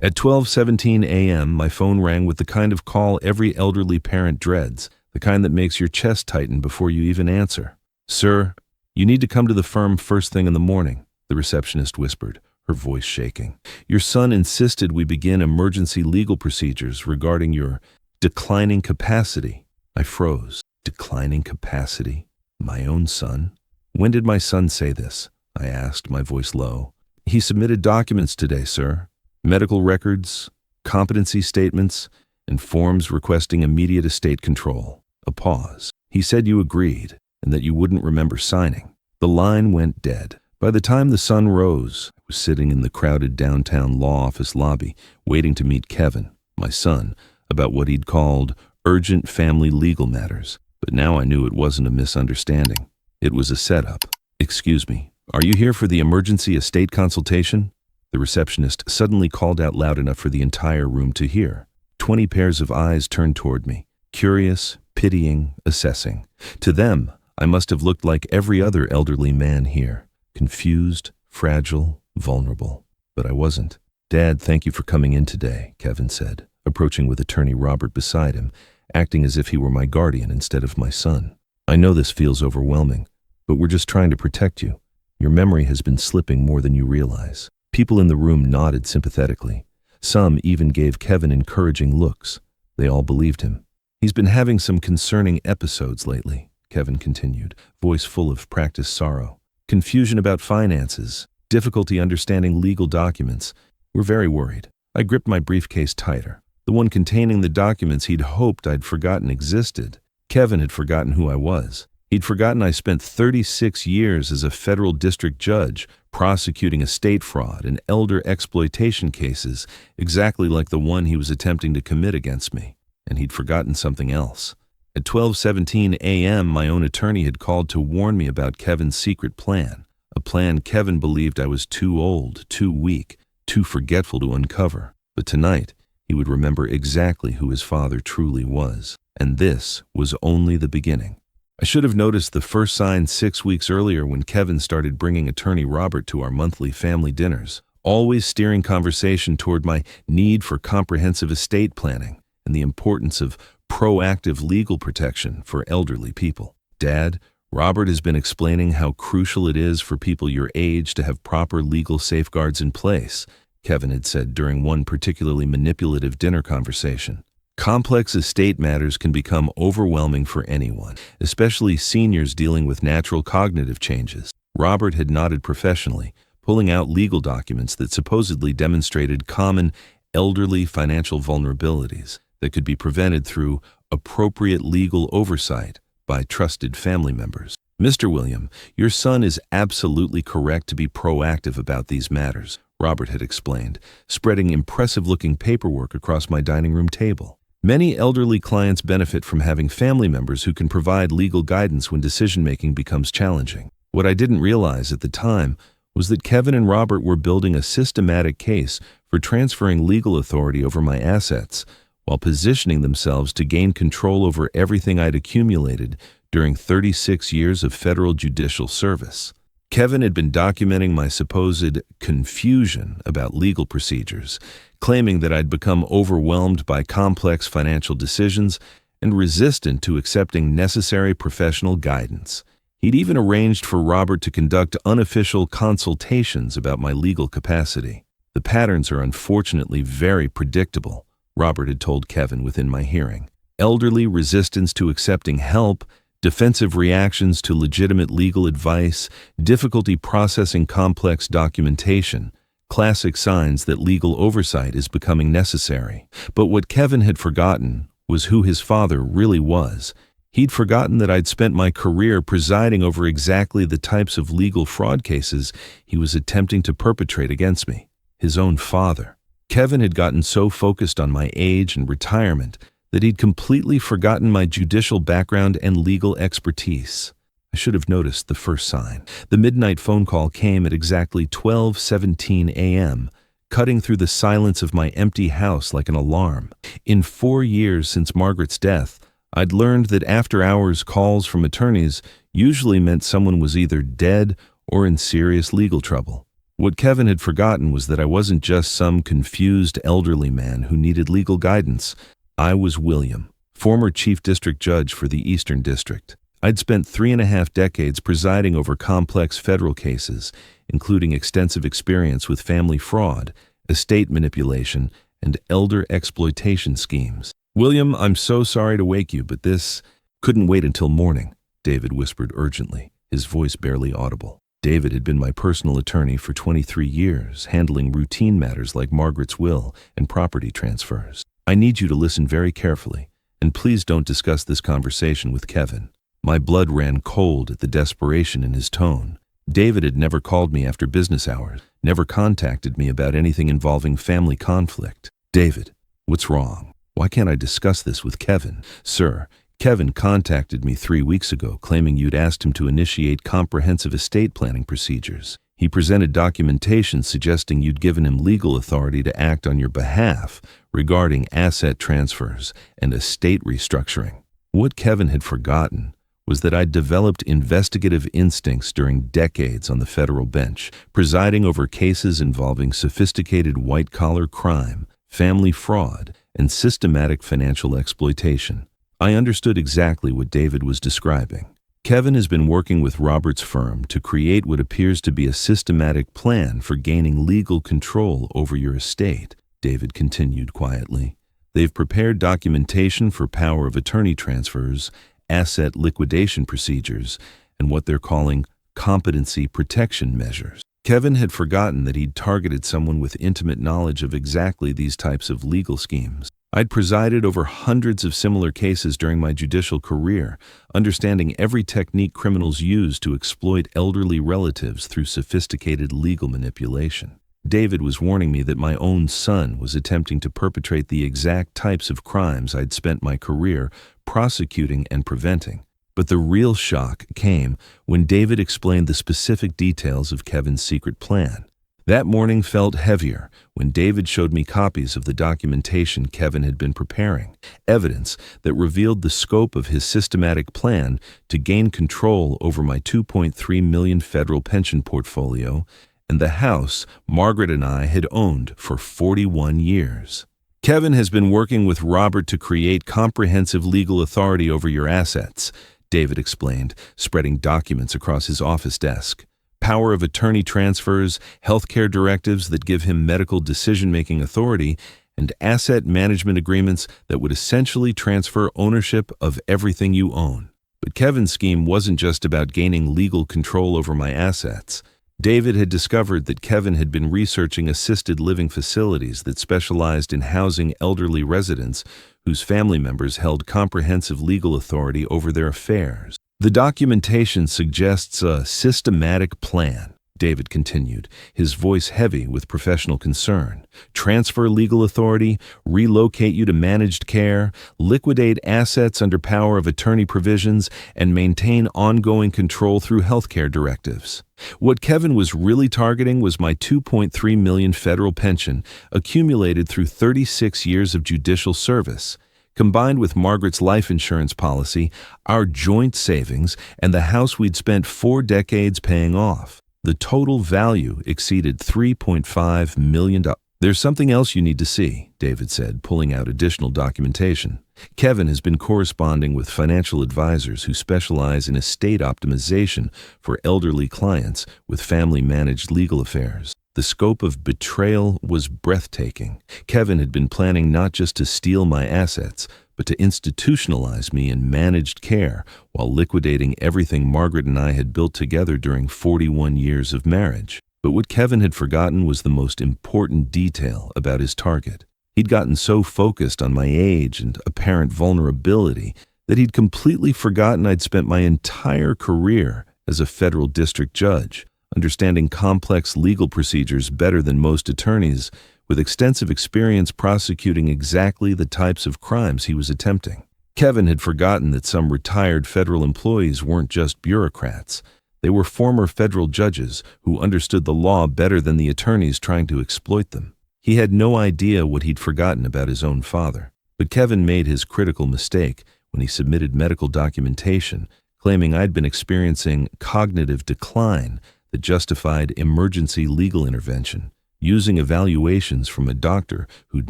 At 12:17 a.m., my phone rang with the kind of call every elderly parent dreads, the kind that makes your chest tighten before you even answer. "Sir, you need to come to the firm first thing in the morning," the receptionist whispered, her voice shaking. "Your son insisted we begin emergency legal procedures regarding your declining capacity." I froze. Declining capacity? My own son? "When did my son say this?" I asked, my voice low. "He submitted documents today, sir. Medical records, competency statements, and forms requesting immediate estate control." A pause. "He said you agreed, and that you wouldn't remember signing." The line went dead. By the time the sun rose, I was sitting in the crowded downtown law office lobby, waiting to meet Kevin, my son, about what he'd called urgent family legal matters. But now I knew it wasn't a misunderstanding. It was a setup. "Excuse me, are you here for the emergency estate consultation?" The receptionist suddenly called out loud enough for the entire room to hear. 20 pairs of eyes turned toward me, curious, pitying, assessing. To them, I must have looked like every other elderly man here, confused, fragile, vulnerable. But I wasn't. "Dad, thank you for coming in today," Kevin said, approaching with attorney Robert beside him, acting as if he were my guardian instead of my son. "I know this feels overwhelming, but we're just trying to protect you. Your memory has been slipping more than you realize." People in the room nodded sympathetically. Some even gave Kevin encouraging looks. They all believed him. "He's been having some concerning episodes lately," Kevin continued, voice full of practiced sorrow. "Confusion about finances, difficulty understanding legal documents. We're very worried." I gripped my briefcase tighter, the one containing the documents he'd hoped I'd forgotten existed. Kevin had forgotten who I was. He'd forgotten I spent 36 years as a federal district judge prosecuting estate fraud and elder exploitation cases exactly like the one he was attempting to commit against me. And he'd forgotten something else. At 12:17 a.m., my own attorney had called to warn me about Kevin's secret plan, a plan Kevin believed I was too old, too weak, too forgetful to uncover. But tonight, he would remember exactly who his father truly was. And this was only the beginning. I should have noticed the first sign 6 weeks earlier when Kevin started bringing attorney Robert to our monthly family dinners, always steering conversation toward my need for comprehensive estate planning and the importance of proactive legal protection for elderly people. "Dad, Robert has been explaining how crucial it is for people your age to have proper legal safeguards in place," Kevin had said during one particularly manipulative dinner conversation. "Complex estate matters can become overwhelming for anyone, especially seniors dealing with natural cognitive changes." Robert had nodded professionally, pulling out legal documents that supposedly demonstrated common elderly financial vulnerabilities that could be prevented through appropriate legal oversight by trusted family members. "Mr. William, your son is absolutely correct to be proactive about these matters," Robert had explained, spreading impressive-looking paperwork across my dining room table. "Many elderly clients benefit from having family members who can provide legal guidance when decision-making becomes challenging." What I didn't realize at the time was that Kevin and Robert were building a systematic case for transferring legal authority over my assets while positioning themselves to gain control over everything I'd accumulated during 36 years of federal judicial service. Kevin had been documenting my supposed confusion about legal procedures, claiming that I'd become overwhelmed by complex financial decisions and resistant to accepting necessary professional guidance. He'd even arranged for Robert to conduct unofficial consultations about my legal capacity. "The patterns are unfortunately very predictable," Robert had told Kevin within my hearing. "Elderly resistance to accepting help, defensive reactions to legitimate legal advice, difficulty processing complex documentation, classic signs that legal oversight is becoming necessary." But what Kevin had forgotten was who his father really was. He'd forgotten that I'd spent my career presiding over exactly the types of legal fraud cases he was attempting to perpetrate against me, his own father. Kevin had gotten so focused on my age and retirement that he'd completely forgotten my judicial background and legal expertise. I should have noticed the first sign. The midnight phone call came at exactly 12:17 a.m., cutting through the silence of my empty house like an alarm. In 4 years since Margaret's death, I'd learned that after-hours calls from attorneys usually meant someone was either dead or in serious legal trouble. What Kevin had forgotten was that I wasn't just some confused elderly man who needed legal guidance. I was William, former chief district judge for the Eastern District. I'd spent 3.5 decades presiding over complex federal cases, including extensive experience with family fraud, estate manipulation, and elder exploitation schemes. "William, I'm so sorry to wake you, but this couldn't wait until morning," David whispered urgently, his voice barely audible. David had been my personal attorney for 23 years, handling routine matters like Margaret's will and property transfers. "I need you to listen very carefully, and please don't discuss this conversation with Kevin." My blood ran cold at the desperation in his tone. David had never called me after business hours, never contacted me about anything involving family conflict. "David, what's wrong? Why can't I discuss this with Kevin?" "Sir, Kevin contacted me 3 weeks ago, claiming you'd asked him to initiate comprehensive estate planning procedures. He presented documentation suggesting you'd given him legal authority to act on your behalf regarding asset transfers and estate restructuring." What Kevin had forgotten was that I'd developed investigative instincts during decades on the federal bench, presiding over cases involving sophisticated white-collar crime, family fraud, and systematic financial exploitation. I understood exactly what David was describing. Kevin has been working with Robert's firm to create what appears to be a systematic plan for gaining legal control over your estate, David continued quietly. They've prepared documentation for power of attorney transfers, asset liquidation procedures, and what they're calling competency protection measures. Kevin had forgotten that he'd targeted someone with intimate knowledge of exactly these types of legal schemes. I'd presided over hundreds of similar cases during my judicial career, understanding every technique criminals use to exploit elderly relatives through sophisticated legal manipulation. David was warning me that my own son was attempting to perpetrate the exact types of crimes I'd spent my career prosecuting and preventing. But the real shock came when David explained the specific details of Kevin's secret plan. That morning felt heavier when David showed me copies of the documentation Kevin had been preparing, evidence that revealed the scope of his systematic plan to gain control over my $2.3 million federal pension portfolio and the house Margaret and I had owned for 41 years. "Kevin has been working with Robert to create comprehensive legal authority over your assets," David explained, spreading documents across his office desk. "Power of attorney transfers, healthcare directives that give him medical decision-making authority, and asset management agreements that would essentially transfer ownership of everything you own." But Kevin's scheme wasn't just about gaining legal control over my assets. David had discovered that Kevin had been researching assisted living facilities that specialized in housing elderly residents whose family members held comprehensive legal authority over their affairs. "The documentation suggests a systematic plan," David continued, his voice heavy with professional concern. "Transfer legal authority, relocate you to managed care, liquidate assets under power of attorney provisions, and maintain ongoing control through healthcare directives." What Kevin was really targeting was my $2.3 million federal pension, accumulated through 36 years of judicial service. Combined with Margaret's life insurance policy, our joint savings, and the house we'd spent 4 decades paying off. The total value exceeded $3.5 million. "There's something else you need to see," David said, pulling out additional documentation. "Kevin has been corresponding with financial advisors who specialize in estate optimization for elderly clients with family-managed legal affairs. The scope of betrayal was breathtaking. Kevin had been planning not just to steal my assets, but to institutionalize me in managed care while liquidating everything Margaret and I had built together during 41 years of marriage. But what Kevin had forgotten was the most important detail about his target. He'd gotten so focused on my age and apparent vulnerability that he'd completely forgotten I'd spent my entire career as a federal district judge, understanding complex legal procedures better than most attorneys, with extensive experience prosecuting exactly the types of crimes he was attempting. Kevin had forgotten that some retired federal employees weren't just bureaucrats. They were former federal judges who understood the law better than the attorneys trying to exploit them. He had no idea what he'd forgotten about his own father. But Kevin made his critical mistake when he submitted medical documentation, claiming I'd been experiencing cognitive decline that justified emergency legal intervention, using evaluations from a doctor who'd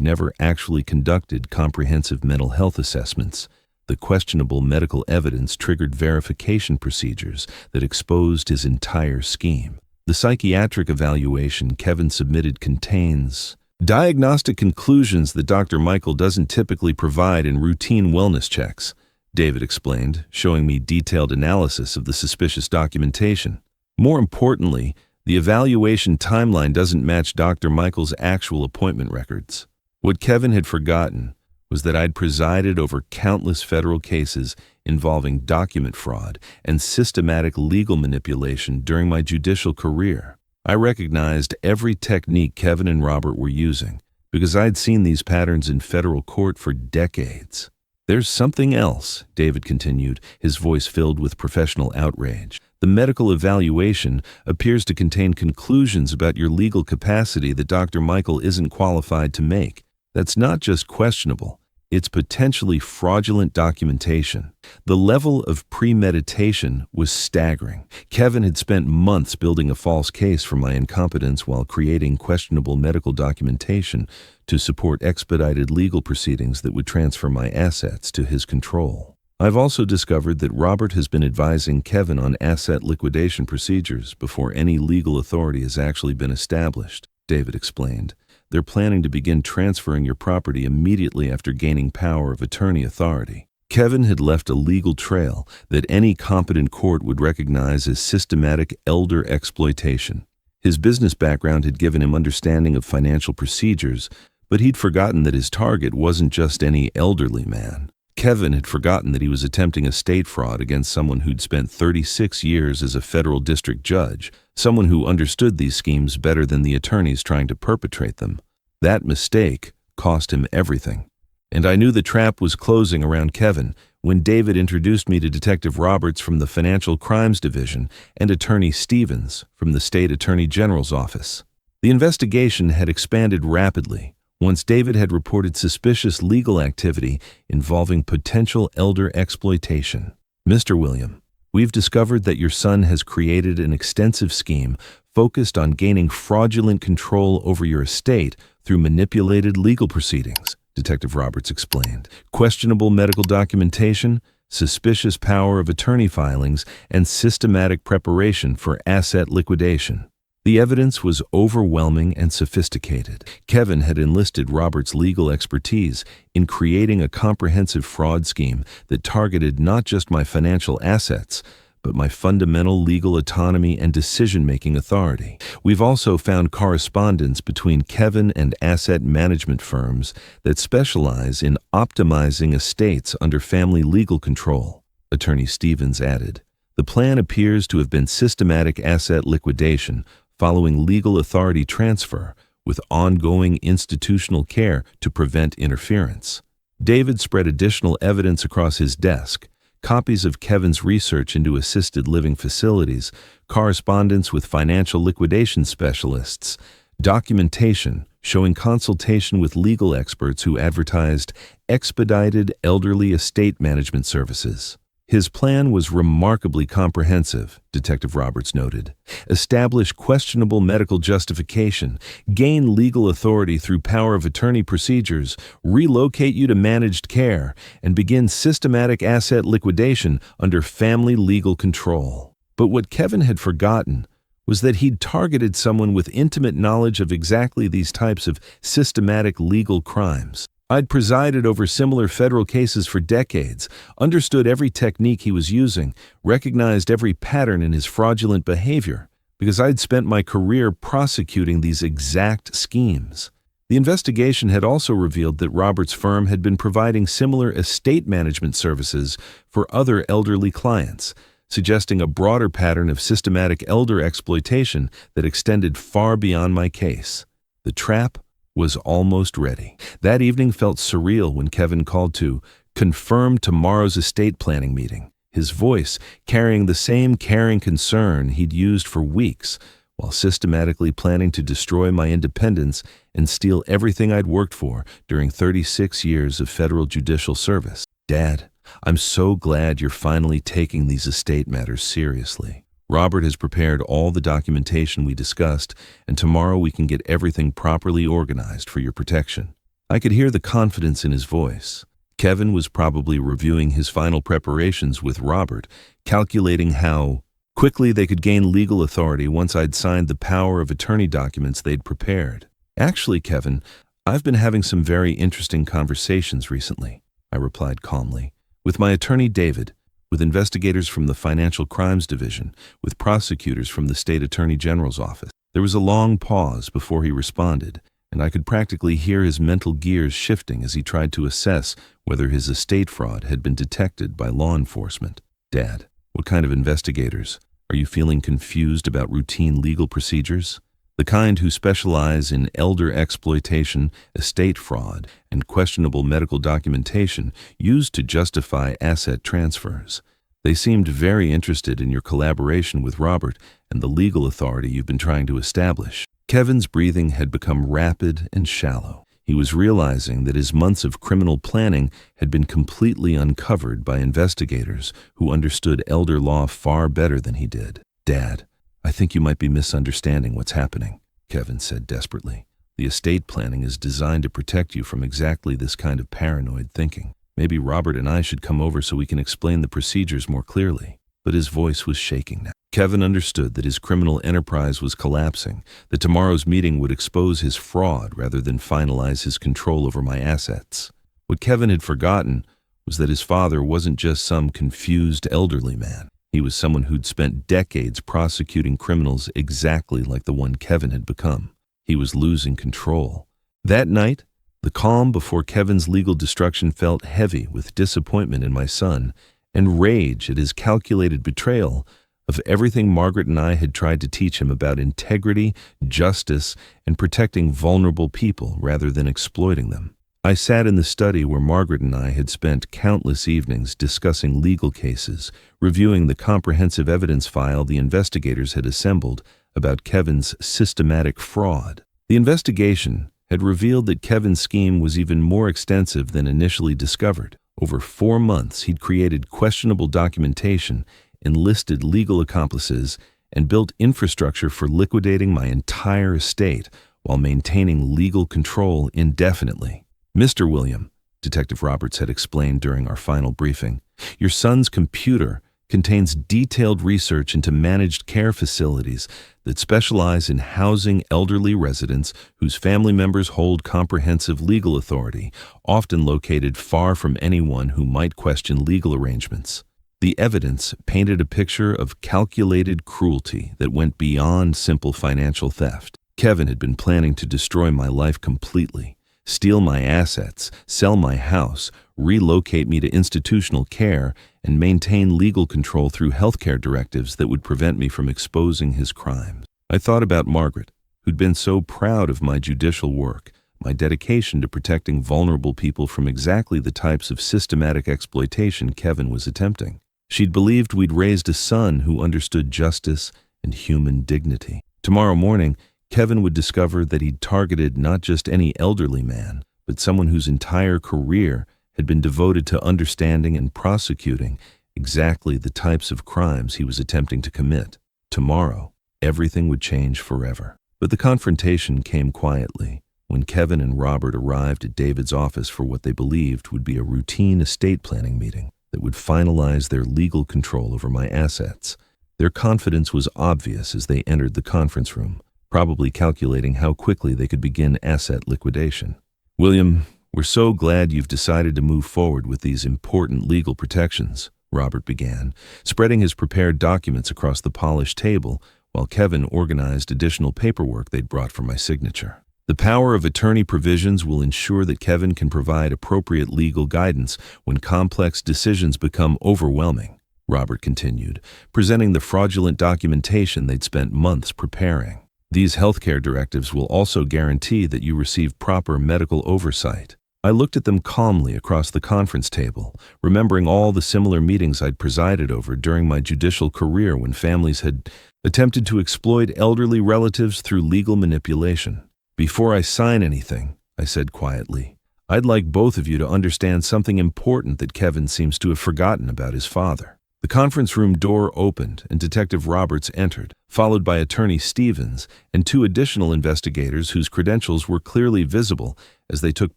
never actually conducted comprehensive mental health assessments. The questionable medical evidence triggered verification procedures that exposed his entire scheme. The psychiatric evaluation Kevin submitted contains diagnostic conclusions that Dr. Michael doesn't typically provide in routine wellness checks, David explained, showing me detailed analysis of the suspicious documentation. More importantly, the evaluation timeline doesn't match Dr. Michael's actual appointment records. What Kevin had forgotten was that I'd presided over countless federal cases involving document fraud and systematic legal manipulation during my judicial career. I recognized every technique Kevin and Robert were using because I'd seen these patterns in federal court for decades. There's something else, David continued, his voice filled with professional outrage. The medical evaluation appears to contain conclusions about your legal capacity that Dr. Michael isn't qualified to make. That's not just questionable. It's potentially fraudulent documentation. The level of premeditation was staggering. Kevin had spent months building a false case for my incompetence while creating questionable medical documentation to support expedited legal proceedings that would transfer my assets to his control. I've also discovered that Robert has been advising Kevin on asset liquidation procedures before any legal authority has actually been established, David explained. They're planning to begin transferring your property immediately after gaining power of attorney authority. Kevin had left a legal trail that any competent court would recognize as systematic elder exploitation. His business background had given him understanding of financial procedures, but he'd forgotten that his target wasn't just any elderly man. Kevin had forgotten that he was attempting estate fraud against someone who'd spent 36 years as a federal district judge, someone who understood these schemes better than the attorneys trying to perpetrate them. That mistake cost him everything. And I knew the trap was closing around Kevin when David introduced me to Detective Roberts from the Financial Crimes Division and Attorney Stevens from the State Attorney General's office. The investigation had expanded rapidly once David had reported suspicious legal activity involving potential elder exploitation. Mr. William, we've discovered that your son has created an extensive scheme focused on gaining fraudulent control over your estate through manipulated legal proceedings, Detective Roberts explained. Questionable medical documentation, suspicious power of attorney filings, and systematic preparation for asset liquidation. The evidence was overwhelming and sophisticated. Kevin had enlisted Robert's legal expertise in creating a comprehensive fraud scheme that targeted not just my financial assets, but my fundamental legal autonomy and decision-making authority. We've also found correspondence between Kevin and asset management firms that specialize in optimizing estates under family legal control, Attorney Stevens added. The plan appears to have been systematic asset liquidation following legal authority transfer with ongoing institutional care to prevent interference. David spread additional evidence across his desk, copies of Kevin's research into assisted living facilities, correspondence with financial liquidation specialists, documentation showing consultation with legal experts who advertised expedited elderly estate management services. His plan was remarkably comprehensive, Detective Roberts noted. Establish questionable medical justification, gain legal authority through power of attorney procedures, relocate you to managed care, and begin systematic asset liquidation under family legal control. But what Kevin had forgotten was that he'd targeted someone with intimate knowledge of exactly these types of systematic legal crimes. I'd presided over similar federal cases for decades, understood every technique he was using, recognized every pattern in his fraudulent behavior, because I'd spent my career prosecuting these exact schemes. The investigation had also revealed that Robert's firm had been providing similar estate management services for other elderly clients, suggesting a broader pattern of systematic elder exploitation that extended far beyond my case. The trap was almost ready. That evening felt surreal when Kevin called to confirm tomorrow's estate planning meeting, his voice carrying the same caring concern he'd used for weeks, while systematically planning to destroy my independence and steal everything I'd worked for during 36 years of federal judicial service. Dad, I'm so glad you're finally taking these estate matters seriously. Robert has prepared all the documentation we discussed, and tomorrow we can get everything properly organized for your protection." I could hear the confidence in his voice. Kevin was probably reviewing his final preparations with Robert, calculating how quickly they could gain legal authority once I'd signed the power of attorney documents they'd prepared. "Actually, Kevin, I've been having some very interesting conversations recently," I replied calmly, "with my attorney David, with investigators from the Financial Crimes Division, with prosecutors from the State Attorney General's office." There was a long pause before he responded, and I could practically hear his mental gears shifting as he tried to assess whether his estate fraud had been detected by law enforcement. "Dad, what kind of investigators? Are you feeling confused about routine legal procedures? The kind who specialize in elder exploitation, estate fraud, and questionable medical documentation used to justify asset transfers. They seemed very interested in your collaboration with Robert and the legal authority you've been trying to establish." Kevin's breathing had become rapid and shallow. He was realizing that his months of criminal planning had been completely uncovered by investigators who understood elder law far better than he did. "Dad, I think you might be misunderstanding what's happening," Kevin said desperately. "The estate planning is designed to protect you from exactly this kind of paranoid thinking. Maybe Robert and I should come over so we can explain the procedures more clearly." But his voice was shaking now. Kevin understood that his criminal enterprise was collapsing, that tomorrow's meeting would expose his fraud rather than finalize his control over my assets. What Kevin had forgotten was that his father wasn't just some confused elderly man. He was someone who'd spent decades prosecuting criminals exactly like the one Kevin had become. He was losing control. That night, the calm before Kevin's legal destruction felt heavy with disappointment in my son and rage at his calculated betrayal of everything Margaret and I had tried to teach him about integrity, justice, and protecting vulnerable people rather than exploiting them. I sat in the study where Margaret and I had spent countless evenings discussing legal cases, reviewing the comprehensive evidence file the investigators had assembled about Kevin's systematic fraud. The investigation had revealed that Kevin's scheme was even more extensive than initially discovered. Over 4 months, he'd created questionable documentation, enlisted legal accomplices, and built infrastructure for liquidating my entire estate while maintaining legal control indefinitely. "Mr. William," Detective Roberts had explained during our final briefing, "your son's computer contains detailed research into managed care facilities that specialize in housing elderly residents whose family members hold comprehensive legal authority, often located far from anyone who might question legal arrangements." The evidence painted a picture of calculated cruelty that went beyond simple financial theft. Kevin had been planning to destroy my life completely, steal my assets, sell my house, relocate me to institutional care, and maintain legal control through healthcare directives that would prevent me from exposing his crimes. I thought about Margaret, who'd been so proud of my judicial work, my dedication to protecting vulnerable people from exactly the types of systematic exploitation Kevin was attempting. She'd believed we'd raised a son who understood justice and human dignity. Tomorrow morning, Kevin would discover that he'd targeted not just any elderly man, but someone whose entire career had been devoted to understanding and prosecuting exactly the types of crimes he was attempting to commit. Tomorrow, everything would change forever. But the confrontation came quietly when Kevin and Robert arrived at David's office for what they believed would be a routine estate planning meeting that would finalize their legal control over my assets. Their confidence was obvious as they entered the conference room, probably calculating how quickly they could begin asset liquidation. "William, we're so glad you've decided to move forward with these important legal protections," Robert began, spreading his prepared documents across the polished table while Kevin organized additional paperwork they'd brought for my signature. "The power of attorney provisions will ensure that Kevin can provide appropriate legal guidance when complex decisions become overwhelming," Robert continued, presenting the fraudulent documentation they'd spent months preparing. "These healthcare directives will also guarantee that you receive proper medical oversight." I looked at them calmly across the conference table, remembering all the similar meetings I'd presided over during my judicial career when families had attempted to exploit elderly relatives through legal manipulation. "Before I sign anything," I said quietly, "I'd like both of you to understand something important that Kevin seems to have forgotten about his father. The conference room door opened and Detective Roberts entered, followed by Attorney Stevens and two additional investigators whose credentials were clearly visible as they took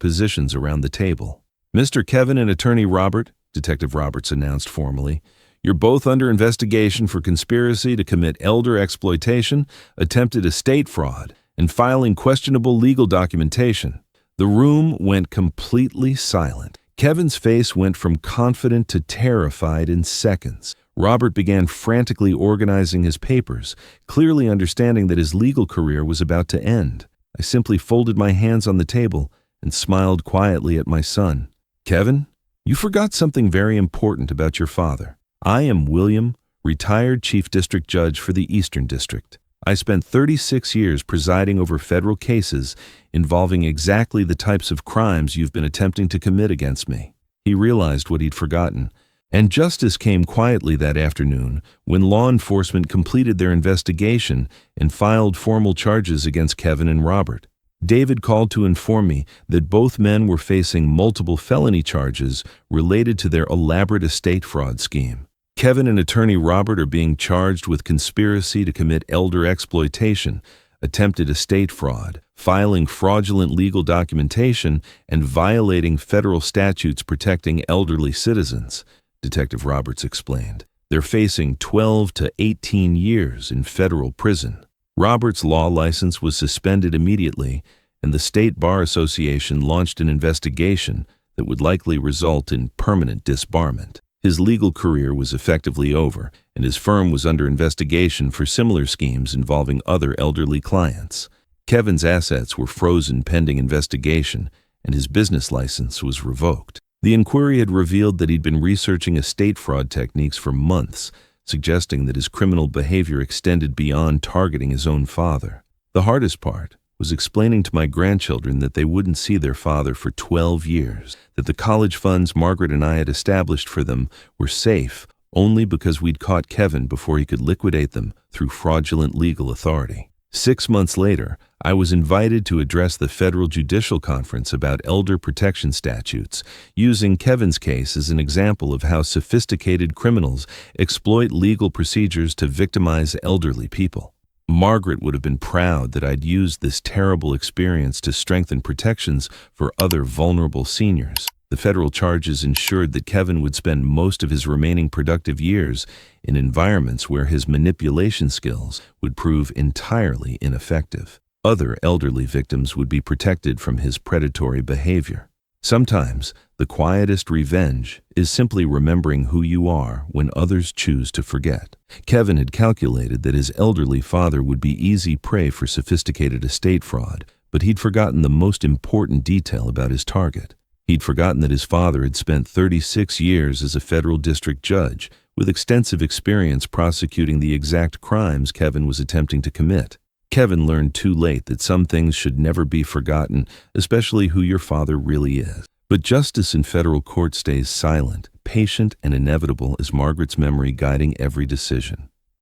positions around the table. "Mr. Kevin and Attorney Robert," Detective Roberts announced formally, "you're both under investigation for conspiracy to commit elder exploitation, attempted estate fraud, and filing questionable legal documentation." The room went completely silent. Kevin's face went from confident to terrified in seconds. Robert began frantically organizing his papers, clearly understanding that his legal career was about to end. I simply folded my hands on the table and smiled quietly at my son. "Kevin, you forgot something very important about your father. I am William, retired Chief District Judge for the Eastern District. I spent 36 years presiding over federal cases involving exactly the types of crimes you've been attempting to commit against me." He realized what he'd forgotten, and justice came quietly that afternoon when law enforcement completed their investigation and filed formal charges against Kevin and Robert. David called to inform me that both men were facing multiple felony charges related to their elaborate estate fraud scheme. Kevin and Attorney Robert are being charged with conspiracy to commit elder exploitation, attempted estate fraud, filing fraudulent legal documentation, and violating federal statutes protecting elderly citizens, Detective Roberts explained. They're facing 12 to 18 years in federal prison. Roberts' law license was suspended immediately, and the State Bar Association launched an investigation that would likely result in permanent disbarment. His legal career was effectively over, and his firm was under investigation for similar schemes involving other elderly clients. Kevin's assets were frozen pending investigation, and his business license was revoked. The inquiry had revealed that he'd been researching estate fraud techniques for months, suggesting that his criminal behavior extended beyond targeting his own father. The hardest part was explaining to my grandchildren that they wouldn't see their father for 12 years, that the college funds Margaret and I had established for them were safe only because we'd caught Kevin before he could liquidate them through fraudulent legal authority. 6 months later, I was invited to address the federal judicial conference about elder protection statutes, using Kevin's case as an example of how sophisticated criminals exploit legal procedures to victimize elderly people. Margaret would have been proud that I'd used this terrible experience to strengthen protections for other vulnerable seniors. The federal charges ensured that Kevin would spend most of his remaining productive years in environments where his manipulation skills would prove entirely ineffective. Other elderly victims would be protected from his predatory behavior. Sometimes, the quietest revenge is simply remembering who you are when others choose to forget. Kevin had calculated that his elderly father would be easy prey for sophisticated estate fraud, but he'd forgotten the most important detail about his target. He'd forgotten that his father had spent 36 years as a federal district judge, with extensive experience prosecuting the exact crimes Kevin was attempting to commit. Kevin learned too late that some things should never be forgotten, especially who your father really is. But justice in federal court stays silent, patient, and inevitable as Margaret's memory guiding every decision.